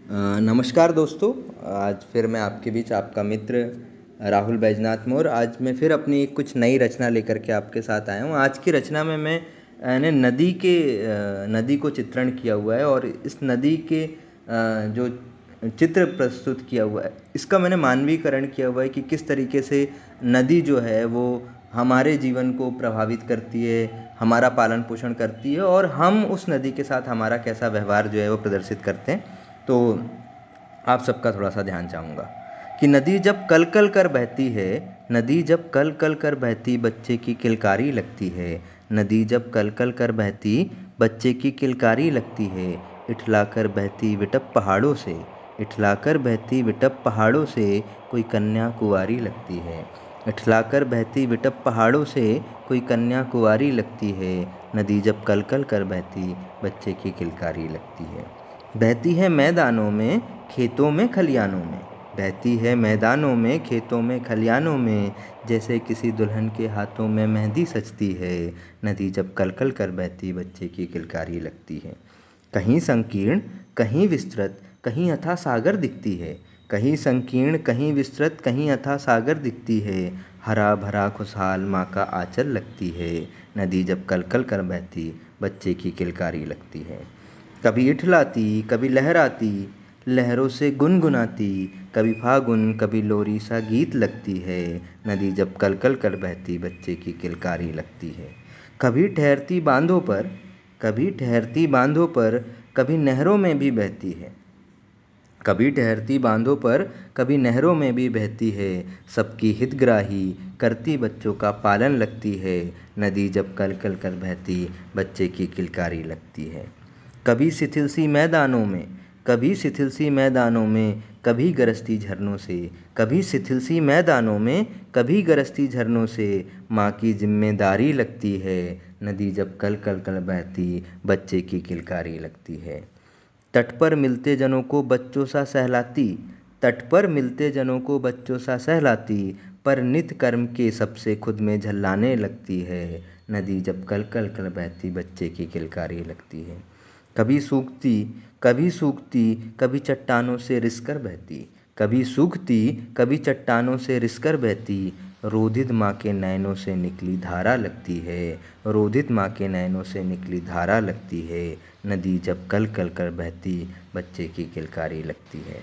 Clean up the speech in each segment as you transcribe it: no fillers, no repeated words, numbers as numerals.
नमस्कार दोस्तों। आज फिर मैं आपके बीच आपका मित्र राहुल बैजनाथ मौर्य। आज मैं फिर अपनी कुछ नई रचना लेकर के आपके साथ आया हूँ। आज की रचना में मैंने नदी को चित्रण किया हुआ है और इस नदी के जो चित्र प्रस्तुत किया हुआ है, इसका मैंने मानवीकरण किया हुआ है कि किस तरीके से नदी जो है वो हमारे जीवन को प्रभावित करती है, हमारा पालन पोषण करती है और हम उस नदी के साथ हमारा कैसा व्यवहार जो है वो प्रदर्शित करते हैं। तो आप सबका थोड़ा सा ध्यान चाहूँगा कि नदी जब कल कल कर बहती है, नदी जब कल कल कर बहती बच्चे की किलकारी लगती है। नदी जब कल कल कर बहती बच्चे की किलकारी लगती है। इठला कर बहती विटप पहाड़ों से, इठला कर बहती विटप पहाड़ों से कोई कन्या कुंवारी लगती है। इठला कर बहती विटप पहाड़ों से कोई कन्या कुंवारी लगती है। नदी जब कल कल कर बहती बच्चे की किलकारी लगती है। बहती है मैदानों में, खेतों में, खलियानों में, बहती है मैदानों में, खेतों में, खलियानों में, जैसे किसी दुल्हन के हाथों में मेहंदी सजती है। नदी जब कल कल कर बहती बच्चे की किलकारी लगती है। कहीं संकीर्ण, कहीं विस्तृत, कहीं अथाह सागर दिखती है। कहीं संकीर्ण, कहीं विस्तृत, कहीं अथाह सागर दिखती है। हरा भरा खुशहाल माँ का आंचल लगती है। नदी जब कल कल कर बहती बच्चे की किलकारी लगती है। कभी इठलाती, कभी लहराती, लहरों से गुनगुनाती, कभी फागुन, कभी लोरी सा गीत लगती है। नदी जब कल कल कर बहती बच्चे की किलकारी लगती है। कभी ठहरती बांधों पर, कभी ठहरती बांधों पर, कभी नहरों में भी बहती है। कभी ठहरती बांधों पर, कभी नहरों में भी बहती है। सबकी हितग्राही करती बच्चों का पालन लगती है। नदी जब कल कल कर बहती बच्चे की किलकारी लगती है। कभी शिथिल सी मैदानों में, कभी शिथिल सी मैदानों में, कभी गरजती झरनों से, कभी शिथिल सी मैदानों में, कभी गरजती झरनों से माँ की जिम्मेदारी लगती है। नदी जब कल कल कर बहती बच्चे की किलकारी लगती है। तट पर मिलते जनों को बच्चों सा सहलाती, तट पर मिलते जनों को बच्चों सा सहलाती, पर नित कर्म के सबसे खुद में झल्लाने लगती है। नदी जब कल कल कर बहती बच्चे की किलकारी लगती है। कभी सूखती, कभी सूखती, कभी चट्टानों से रिसकर बहती, कभी सूखती, कभी चट्टानों से रिसकर बहती, रोधित माँ के नैनों से निकली धारा लगती है। रोधित माँ के नैनों से निकली धारा लगती है। नदी जब कल कल कर बहती बच्चे की किलकारी लगती है।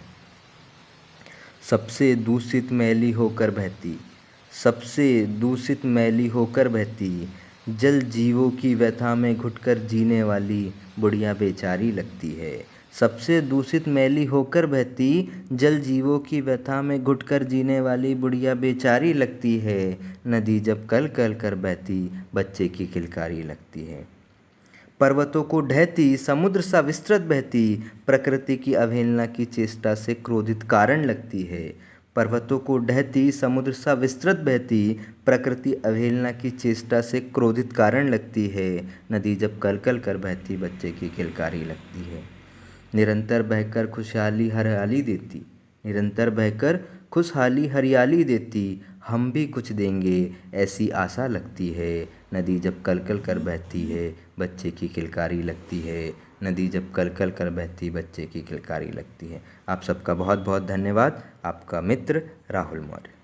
सबसे दूषित मैली होकर बहती, सबसे दूषित मैली होकर बहती, जल जीवों की व्यथा में घुटकर जीने वाली बुढ़िया बेचारी लगती है। सबसे दूषित मैली होकर बहती, जल जीवों की व्यथा में घुटकर जीने वाली बुढ़िया बेचारी लगती है। नदी जब कल कल कर बहती बच्चे की किलकारी लगती है। पर्वतों को ढहती समुद्र सा विस्तृत बहती, प्रकृति की अवहेलना की चेष्टा से क्रोधित कारण लगती है। पर्वतों को ढहती समुद्र सा विस्तृत बहती, प्रकृति अवहेलना की चेष्टा से क्रोधित कारण लगती है। नदी जब कल कल कर बहती बच्चे की किलकारी लगती है। निरंतर बहकर खुशहाली हरियाली देती, निरंतर बहकर खुशहाली हरियाली देती, हम भी कुछ देंगे ऐसी आशा लगती है। नदी जब कल कल कर बहती है बच्चे की किलकारी लगती है। नदी जब कल कल कर बहती बच्चे की किलकारी लगती है। आप सबका बहुत बहुत धन्यवाद। आपका मित्र राहुल मौर्य।